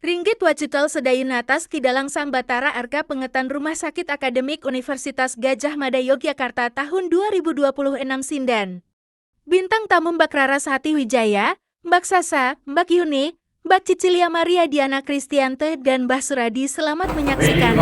Ringgit wajutal sedayun atas Kidalang Sambatara Arka Pengetan Rumah Sakit Akademik Universitas Gadjah Mada Yogyakarta tahun 2026 Sindan. Bintang tamu Mbak Rara Sati Wijaya, Mbak Sasa, Mbak Yuni, Mbak Cicilia Maria Diana Kristiante, dan Mbah Suradi selamat menyaksikan.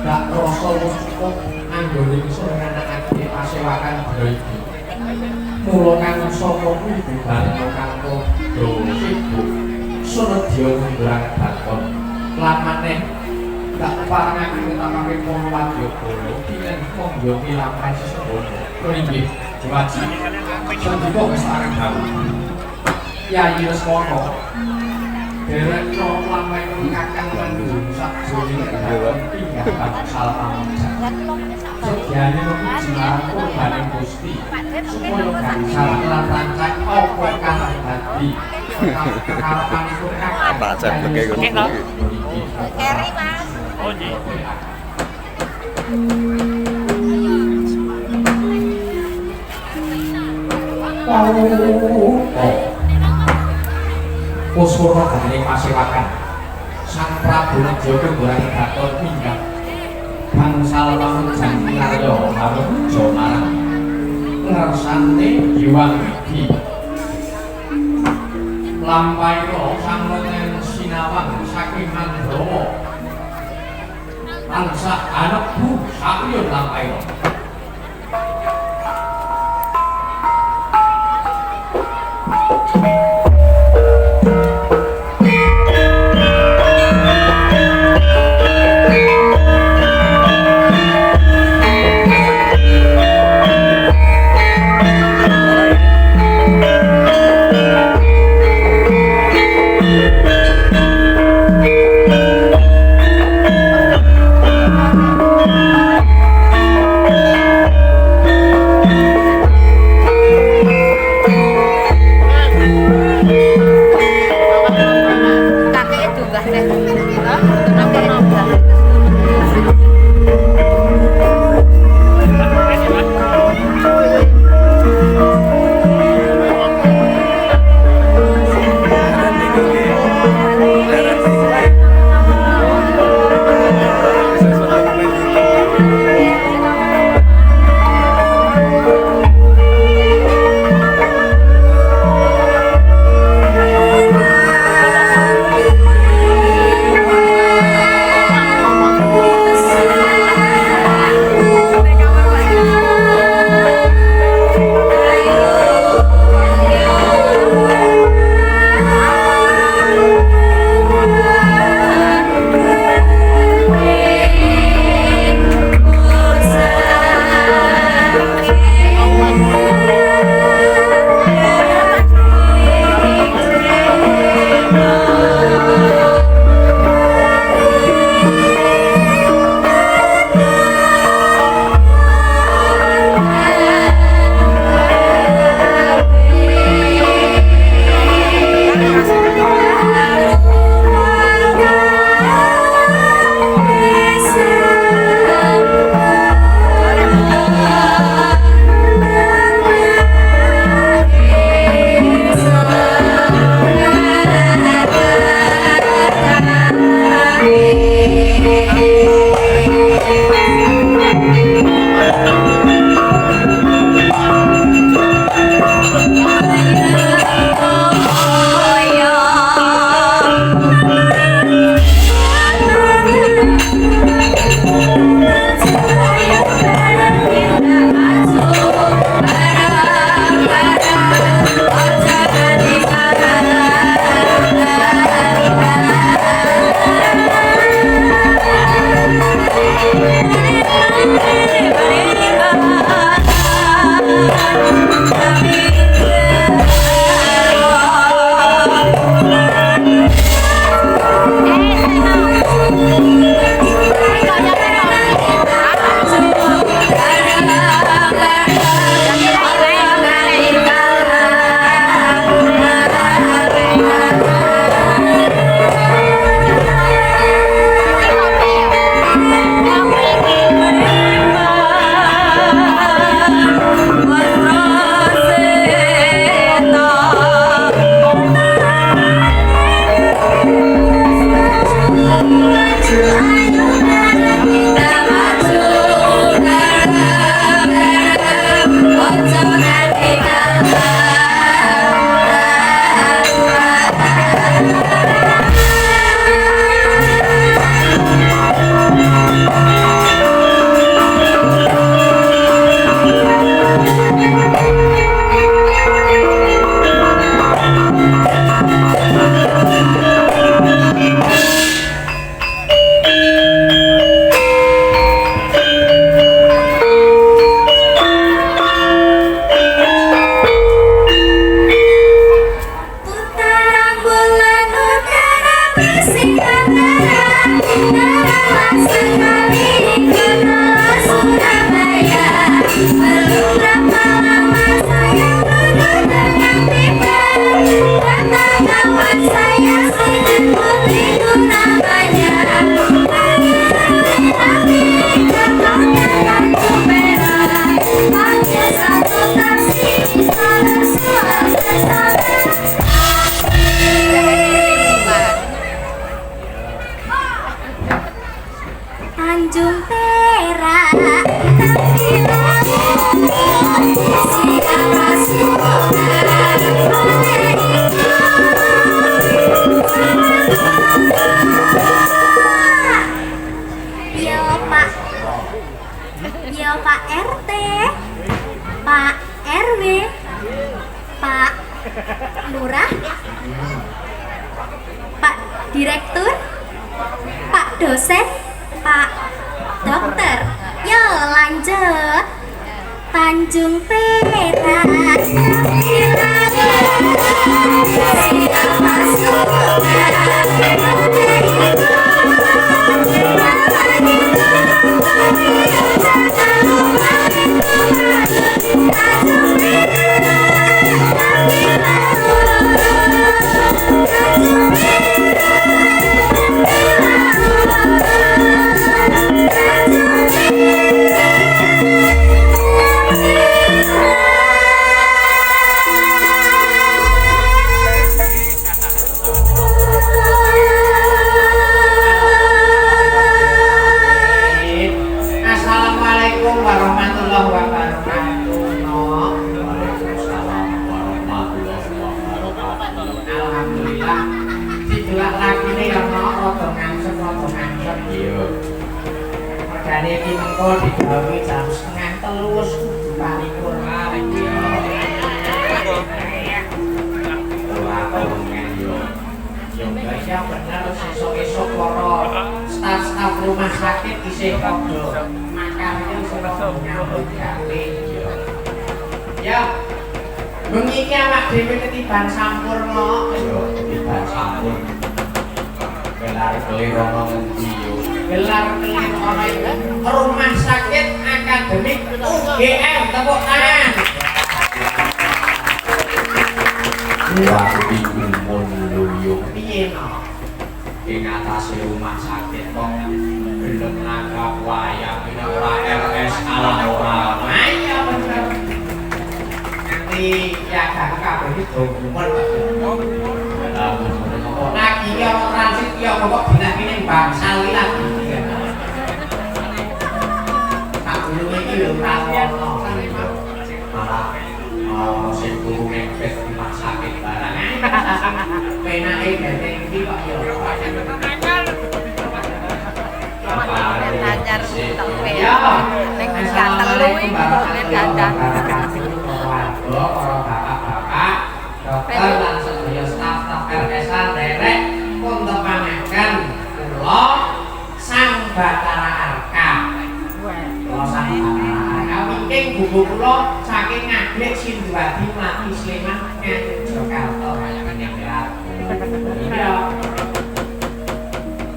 Gak rasa cukup anggone iso nganakake pasewakan beriki. Mula kang sapa kuwi bareng kanggo sibuk sunedya ngurang bakon. Lan maneh gak parangake utamane kono wadyabala kinen monggo pilamai sesebono. Inggih, Diwaji. Sandika kesareng dalu. Yayi Lesmana. Derek no lamai kakang Bandung sak jroning tinggal bangsal pamujat. Sedyane memuji marang kurbaning Gusti supaya gangsal lan rancak apa kang dadi karepanipun kakang. Baca pakai ngono. Eri Mas. Pusura gandeng pasewakan Sang Prabu Nedya Kenggorane Gatot minggat bangsal pamujan kinarya haruja marang ngersane Hyang Widi lampaira sang wonten sinawang saking Mandrawa tansah anebu sapriya lampaira Tanjung Perak siapa suka Yo Pak RT, Pak RW, Pak Lurah, Pak Direktur, Pak Dosen, Pak Dokter. Yo lanjut. Tanjung Perak siapa Assalamualaikum warahmatullahi wabarakatuh. Waalaikumsalam warahmatullahi wabarakatuh. Alhamdulillah. Dijelak lagi nih ya no, rada ngangsep. Iya. Mergane iki mengko digawe jam 2:30 wis kudu paripur. Iya. Ora pengen yo. Yo guys ya bener sesuk-esuk para staf-staf rumah sakit isih padha makarnya sing nyambut gawe yo. Ya. Bengi iki awak dhewe ketiban sampurna. Yo, ketiban sampur. Gelar kelir ana ngendi yo. Gelar kelir ana ing Rumah Sakit Akademik UGM. Tepuk tangan. Wah, bingung lho yo. Piye no? Ing atase rumah sakit kok gelem nanggap wayang iki ora RS ala ora. Ayo bener. Nanti ya kabeh iki gumun. Lagi ya transit ya kok dinakine bangsal iki lagi. Tak dulu iki lho ora ono. Malah sing guru ngepet rumah sakit barang. Penake genteng iki kok ya. Ngajar tepe ya. Ning gatelu iki boleh dadah. Para bapak-bapak, dokter lan sedaya staf-staf RSA derek pun tepanaken kula Sang Batara Arka. Kula Sang Batara Arka wingking buku kula saking Ngaglik Sinduadi Mlati Sleman nganti Jakarta kayangan yang berat. Iya.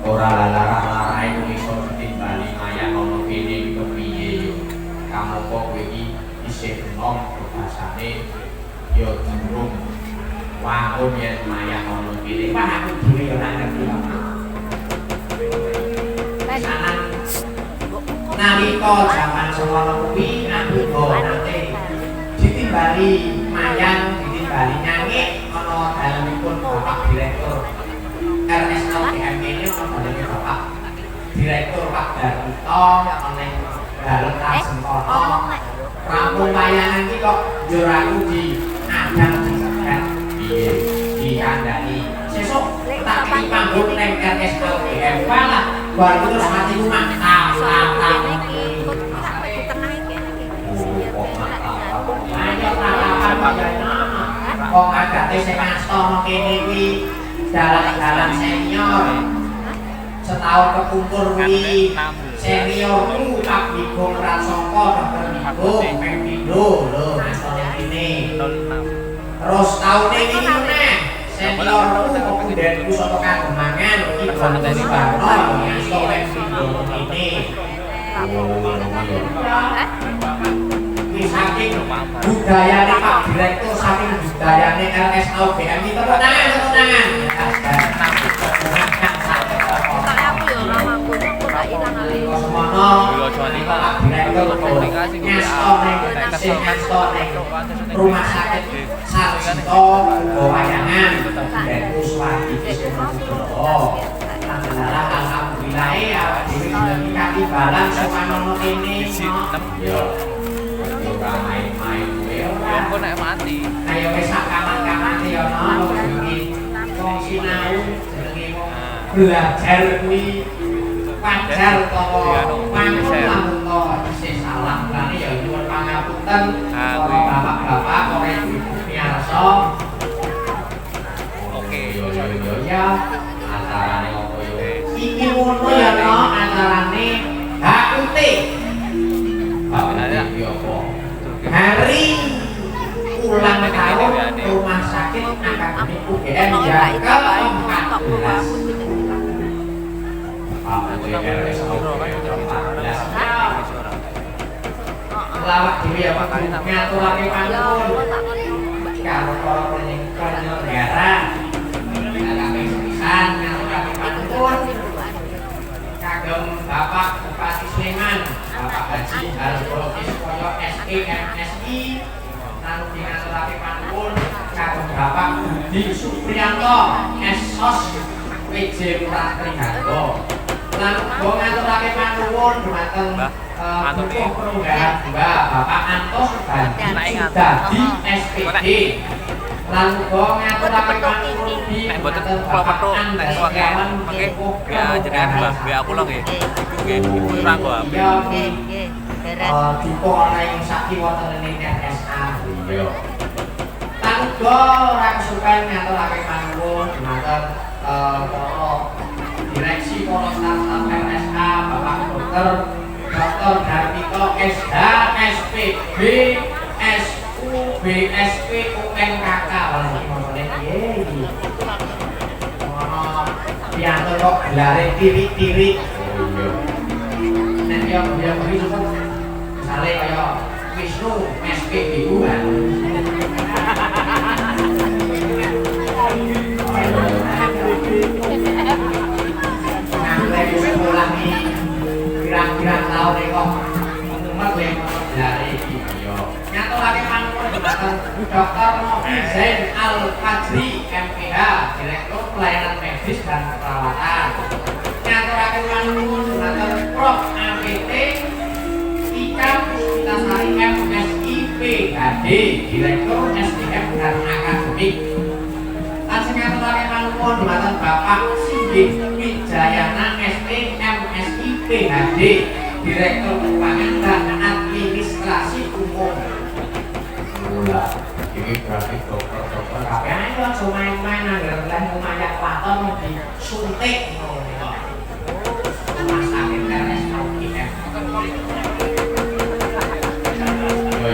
Ora larah-larahe kuwi iso ditimbali mayang ana kene iki kepiye yo. Kamu kok kowe iki isih enom bahasane yo durung wangun yen mayang ana kene. Wah aku dhewe yo ora ngerti. Sanan nalika jaman semono kuwi aku nate ditimbali mayang, ditimbali nyangik ana dalemipun Bapak Direktur RSA UGM ini ana daleme Bapak Direktur Pak Darmito oleh dalem Rasentono. Rampung wayangan iki kok yo aku di adang disebat piye dikandani. Sesuk tak iki panggung ning RSA UGM walah bar terus atiku mantap. Kok agate sing ngastono kene iki dalang-dalang senior. Setahun kekumpul kuwi senior ku Pak Bigong Prasangka Dr. Bigong ping pindho lho ngastono kene. Terus taune iki meneh senior ku Pemudenku Soto Kademangan iki Bante Subarno ngastono ping pindho kene. Saking budayane Pak Direktur, saking budayane RSA UGM iki tepuk tangan. Aku yo ora mampu kok tak ilang ali. Semono Pak Direktur ngastone Rumah Sakit Sarjito Wayangan dan Uswadi Alhamdulillah ya dhewe iki timbalan sopan ono kene. Yo. Ora main-main kowe. Kok nek mati. Ayo wis sak kaman-kaman yo ono iki. Wong sinau jenenge wong belajar kuwi wajar to. Pangkon to isih salah lane ya nyuwun pangapunten para bapak-bapak ora ibu piarsa. Oke yo ya. Acarane opo yo? Iki ngono ya no acarane HUT. Iki opo? Hari ulang tahun Rumah Sakit Akademik UGM yang ke-14. Lawak dhewe ya Pak ngaturake panggung karo para penyelenggara kagem pisan ngaturake panggung kagem Bapak Bupati Sleman Bapak Haji Harjo Iswoyo SEMSI lan ngaturake panggung kagem Bapak Budi Supriyanto SOS PJ Murah Trihargo lan uga ngaturake panggung dhumateng Antonin Perunggahan Mbak Bapak Antos Bandi Dadi SPD lan uga ngaturake panggung di Bapak Andes Setiawan Ya jenengan Mbak aku lho nggih. Iku nggih ibu ranggo. Dipo ana ing sakiwatene RSA. Yo. Lan uga ora kesupen ngaturake panggung dhumateng para direksi para staf RSA Bapak Dr. Darmito SH SPB SU BSP UNKK lan iki mongkone piye iki ono pianto kok gelare tirik-tirik nek yo kuwi cepet misale kaya Wisnu SPBU kan pirang-pirang tahun kok umat yang dari video ngaturake panggung Dr. Novi Zain Al-Fajri MPH Direktur Pelayanan Medis dan Perawatan ngaturake panggung Prof. APT Ika Puspitasari MSI PhD Direktur SDM dan Akademik lan sing ngaturake panggung Bapak Singgih Wijayana SP MSI PhD Direktur Keuangan dan Administrasi Umum. Mula, ini berarti dokter-dokter kabeh ayo langsung main-main anggar leh lumayan paton mau disuntik ngono. Rumah sakit RSA UGM.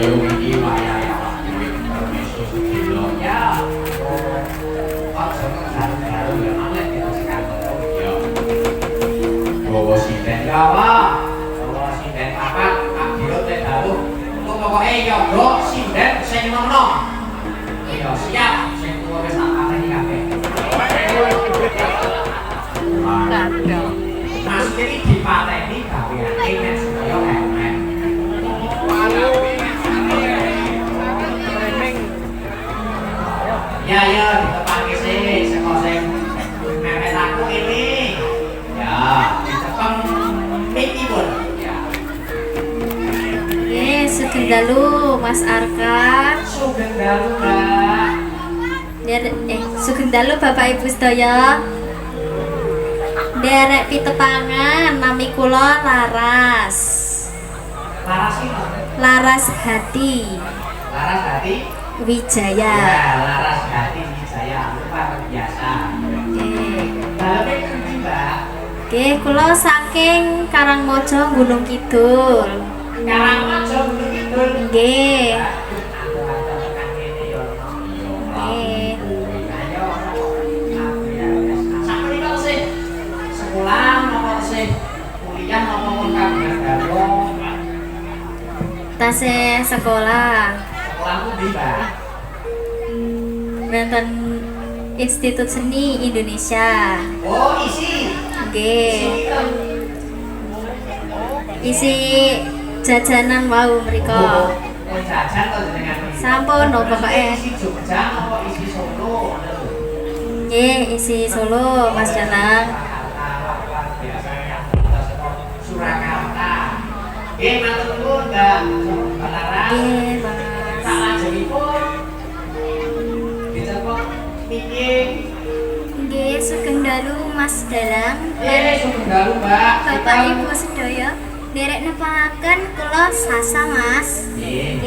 Yo iki wayahe awak dhewe permiso sedina ya. Ojo baru ya amlek kita sekarang yo. Bawa sinden gawa. Bawa sinden papat, abdiro teh dalu. Kok pokoke yo go sinden sing nono. Yo siap sing tuwa wis tak pateni kabeh. Mas iki dipateni gaweane nek supaya enak. Ya ya ditepake sih saka sing mepet aku ini. Ya, ditepang mikipun. Ya. Sugeng dalu Mas Arka. Sugeng dalu, Mbak. Sugeng dalu Bapak Ibu sedaya. Derek pitepangan nami kula Laras. Laras iki. Laras Hati Laras Hati Wijaya. Ya, Laras Hati Wijaya luar biasa. Daleme pundi, Mbak? Nggih, kula saking Karangmojo Gunung Kidul. Karangmojo Gunung Kidul. Nggih. Sekolah nomor sih kuliah nomor kabar baru. Tasih sekolah. Sekolahmu di Mbak? Nonton Institut Seni Indonesia. Oh, isi. Nggih. Isi jajanan wau mriko. Oh, jajan to jenengan. Sampun no pokoke. Isi Jogja apa isi Solo? Nggih, isi Solo Mas Danang. Surakarta matur nuwun Mbak. Mbak Laras. Nggih, Mas. Sak lajengipun dicepok niki. Nggih, sugeng dalu Mas Dalang. Sugeng dalu Mbak. Bapak Ibu sedaya derek nepangaken kula Sasa Mas. Nggih.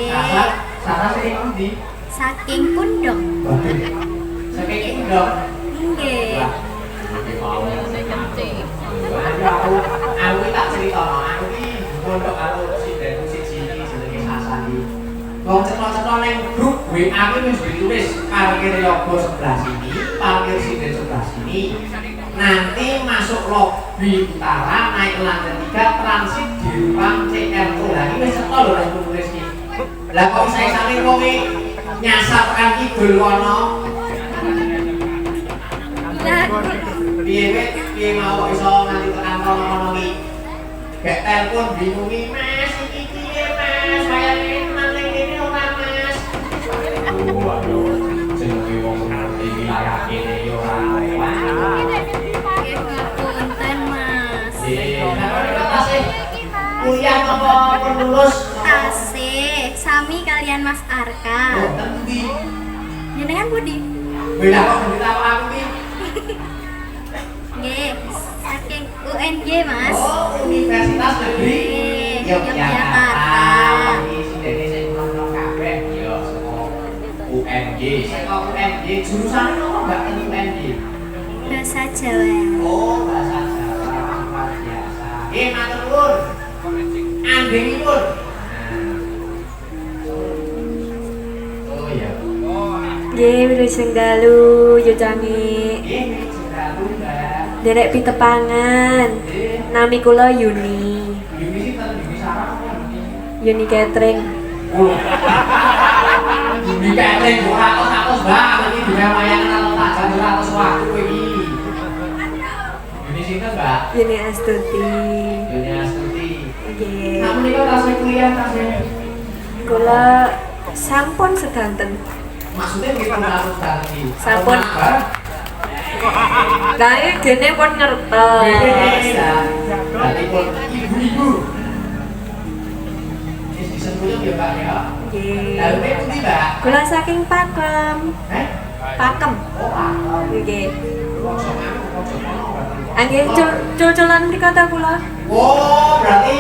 Sasa sing endi? Saking Pundok. Saking Pundok. Nggih. Aku tak cerita, aku iki pondok karo sinden siji iki jenenge Sasa iki. Wong cetha-cetha ning grup WA ki wis ditulis parkir yoga sebelah sini, parkir sinden sebelah sini. Nanti masuk lobi utara naik lantai 3 transit di ruang CR2. Lah iki wis cetha lho nek tulis iki. Lah kok isane wong iki nyasar kan kidul kono. Piye mau iso nganti tekan kono iki. Gek telepon bingung iki, Mas, iki piye, Mas? Kayane nang ngene ora, Mas. Waduh, jenenge wong ngerti wilayah kene yo ora. Punten Mas. Kuliah apa lulus? Tasik, sami kalian Mas Arka. Oh, tendi. Jenengan budi? Beda kok beritahu aku iki. Nggih, saking UNJ Mas. Oh, Universitas Negeri Yogyakarta. Iki sindene sing ono kabeh ya saka UNJ. Saka UNJ jurusane opo Mbak ten UNJ? Bahasa Jawa. Oh, bahasa Jawa luar biasa. Matur nuwun. Andengipun. Oh iya. Nggih, wilujeng dalu Yucangi. Nggih, dalu Mbak. Derek pitepangan. Nami kula Yuni. Yuni sinten? Yuni Sarah apa Yuni? Yuni Catering. Yuni Catering kok atos-atos banget iki dhewe wayangan atau tak janjur atos waktu kowe iki. Yuni sinten, Mbak? Yuni Astuti. Yuni Astuti. Nggih. Nah, menika tasih kuliah tasih. Kula sampun sedanten. Maksudnya nggih pun harus ganti. Sampun. Lah iki dene pun ngertos. Berarti pun ibu-ibu. Wis disebutnya ya, Mbak ya. Nggih. Lalu nek pundi, Mbak? Kula saking Pakem. Pakem. Oh, Pak. Nggih. Wong sono wong sono berarti. Nggih, cul-culan mriko ta kula. Oh, berarti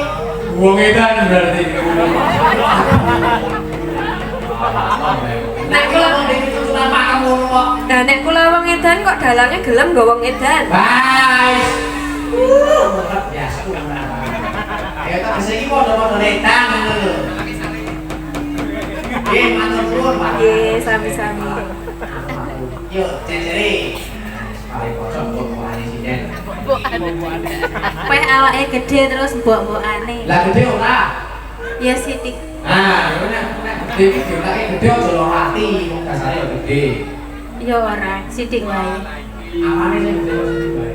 wong edan berarti. Nek kula mau ditutulan Pak kamu kok. Nah nek kula wong edan kok dalange gelem nggo wong edan. Guys. Berat biasa kula. Ya tak bisa iki padha-padha edan ngono lho. Matur nuwun, Pak. Nggih, sami-sami. Yuk, cecere. Paling pojok kok presiden. Peh awake gede terus mbok-mbokane. Lah gede ora? Ya sithik. Nah, nek gede iki diulake gede aja lho ati, wong dasare ya gede. Ya ora, sithik wae. Apane sing gede kok sithik wae?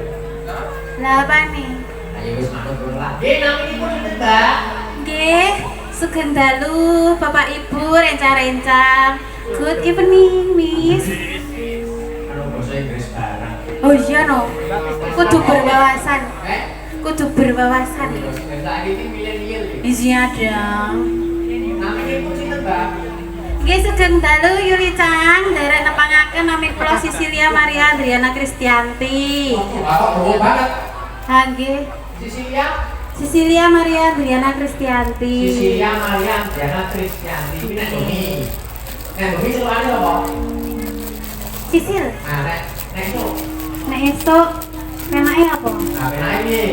Lah apane? Ayo wis manut kowe lah. Naminipun sinten, Mbak? Nggih, sugeng dalu Bapak Ibu renca-renca. Good evening, Miss. Karo basa Inggris barang. Oh iya no. Kudu berwawasan. Eh, Kudu berwawasan. saiki iki milenial iki. Iya dong. Naminipun sinten, Mbak? Nggih sugeng dalu Yuli Cang, derek nepangaken nami kula Sisilia Maria Adriana Kristianti. Kok bohong banget. Ha nggih, Sisilia, Sisilia Maria Adriana Kristianti. Sisilia Maria Diana Kristianti. Iki nek Domi. Nek Domi celukane apa? Sisil, Nah, nek itu. nek esuk penake apa? Nah, penake piye?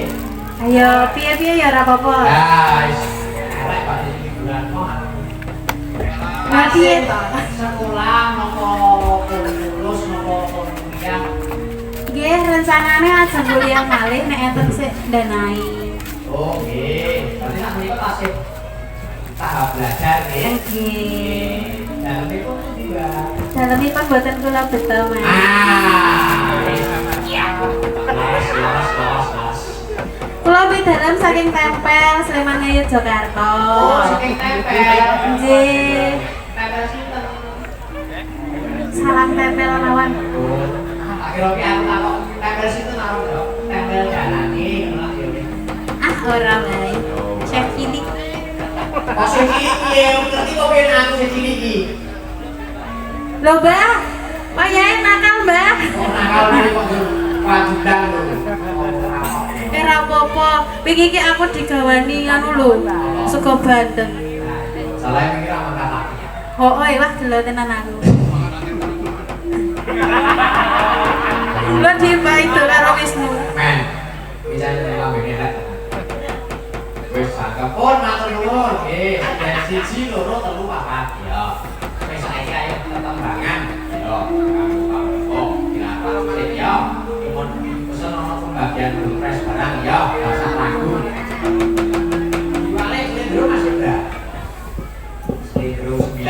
Ayo piye-piye ya ora apa-apa. Guys, elek Pak iki bulan kok. Nah, piye to? Sekolah nopo lulus nopo kuliah. Nggih, rencanane aja kuliah malih nek enten sik danai. Oh, nggih. Berarti sak menika tasih tahap belajar nggih. Nggih. Dalemipun pundi, Mbak? Dalemipun boten kula beto, Mas. Iya. Los. Kula dalam saking tempel Sleman Yogyakarta. Oh, saking tempel. Nggih. Tempel sinten? Salam tempel mawon. Oh, akhirnya aku takok tempel sinten aku tempel jalani ngono ya. Ah, ora wae. Chef cilik. Kok sing cilik piye? Ngerti kok piye aku sing cilik iki? Lho, Mbah. Wayahe nakal, Mbah. Kok nakal iki kok wajudan lho. Ora apa-apa. Wingi iki aku digawani anu lho, sego bandeng. Salah mikir sama kakak. Oh, wah delok tenan aku. Lo dipaito karo Wisnu. Men, bisa lambene rek. Wis sakepun matur nuwun. Nggih, dari siji loro telu papat ya. Wis saiki ayo tetembangan. Yo, oh, kira-kira sik ya. Mun pesen ana pembagian pilpres barang ya, rasa lagu. Balik Lendro Mas Indra. Lendro 9.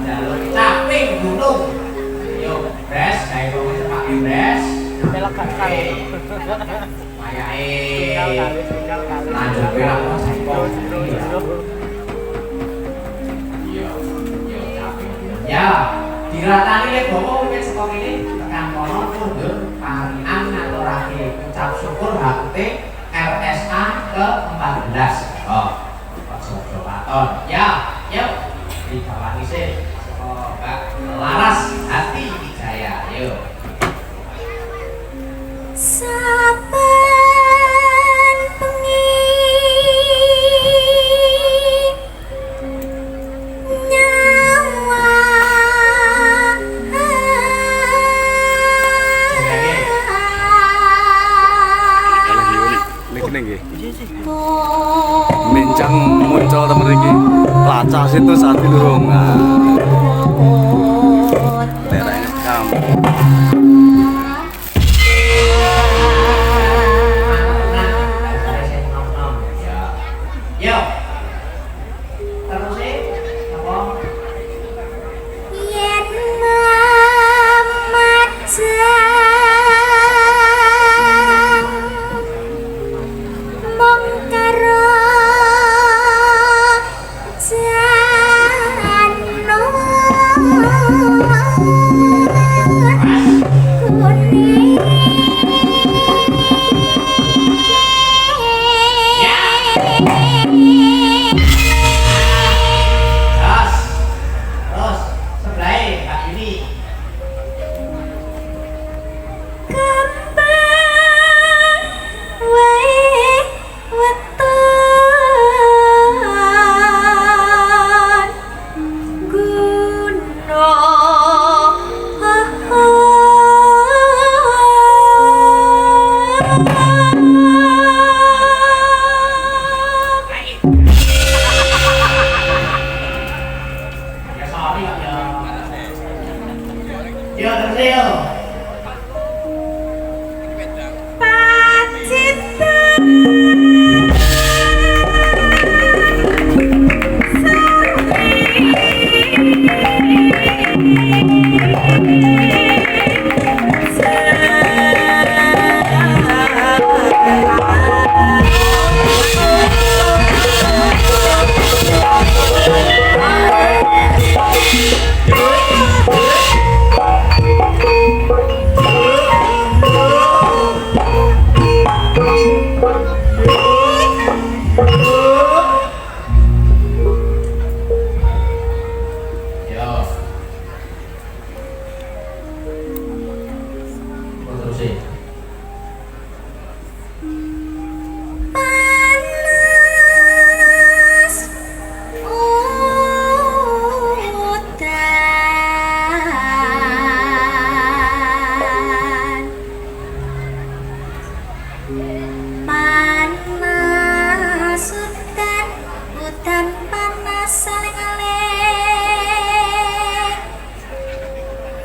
Jalur caping gunung. Yo, bres, kayak mau pakai bres. Belok kanan. Mayae. Lanjut belok mau saipong. Yo, yo caping. Ya, diratani lek bawa wis kok ini tekan kono mundur parian ngaturake ucap syukur HUT RSA ke-14. Oh, Pak Paton. Ya, yuk. Di bawah isih Mbak Laras Hati Wijaya. Yuk. Saben bengi nyawa Mincang muncul temen iki. Lacas itu saat durung. Lerek kamu. Yuk. Terus apa? yen mamajang mung karo jano kuning Terus sebelah Mbak Yuni. kembang wae weton Ya sorry ya. Yo terus yo. pacitan Yo. Terus sih. panas udan panas udan panas saling-aling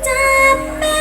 capek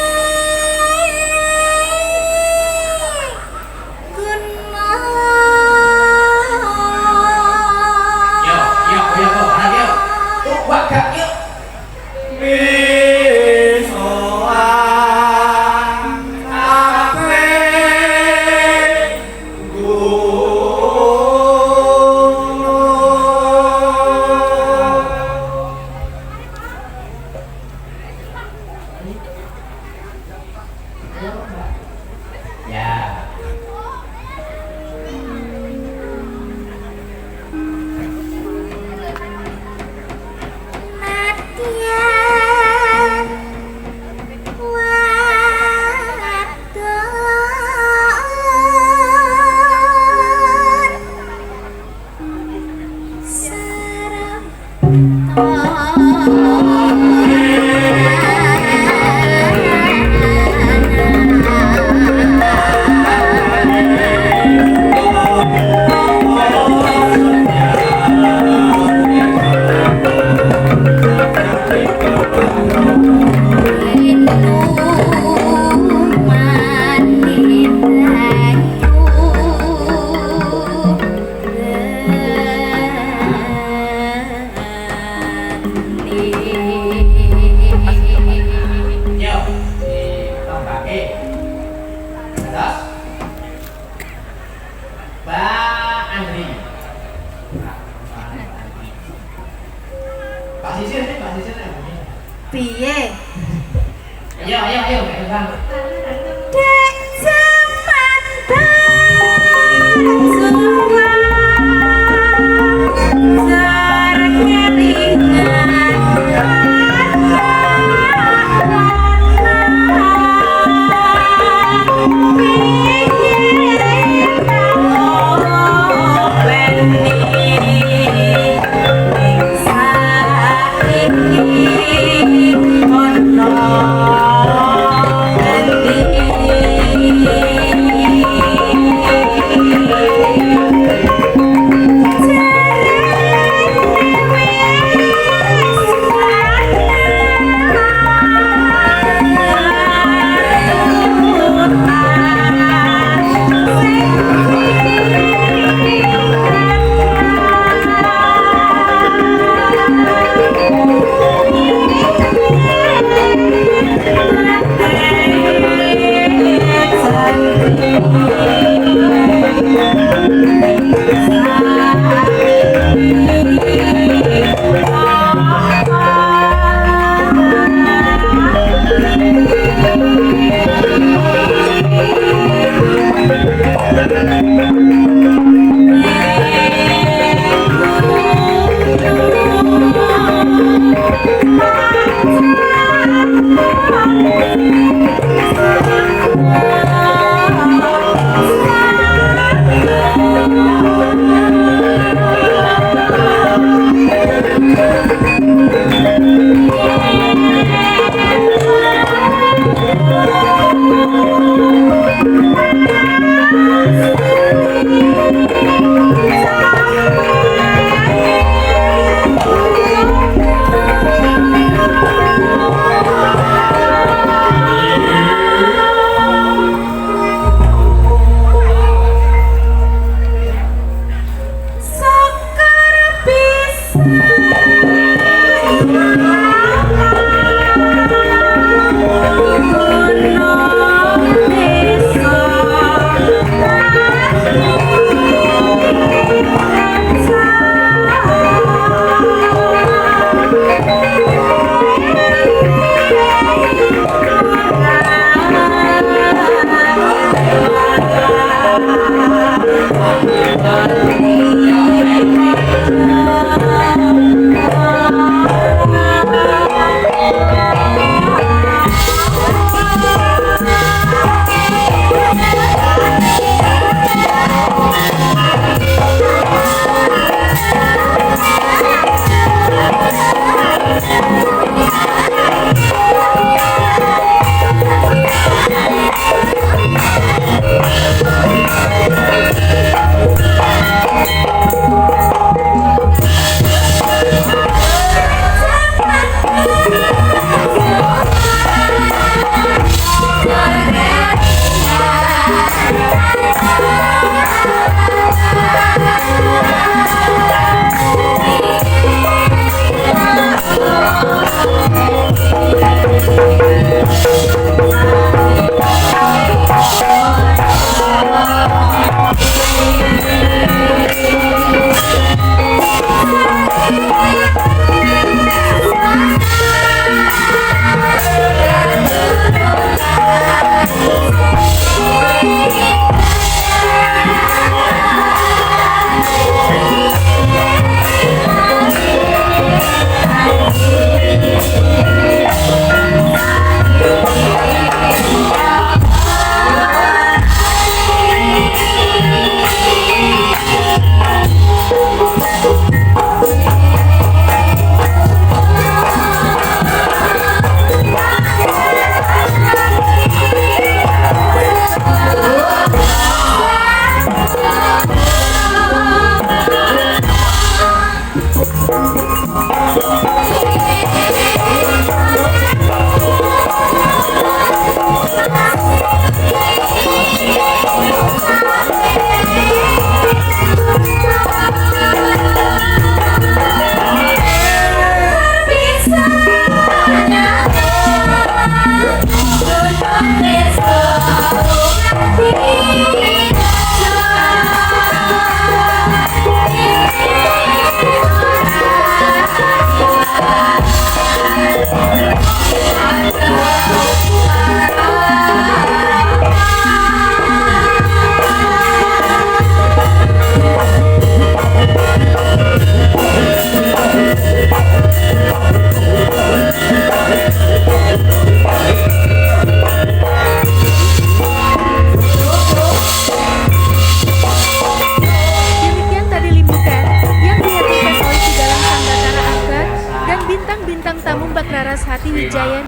Dek zaman berjuang serkeringan Saiki ono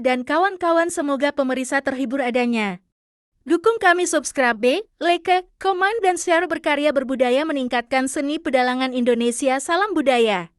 dan kawan-kawan, semoga pemirsa terhibur adanya. Dukung kami, subscribe, like, komen, dan share. Berkarya berbudaya meningkatkan seni pedalangan Indonesia. Salam budaya.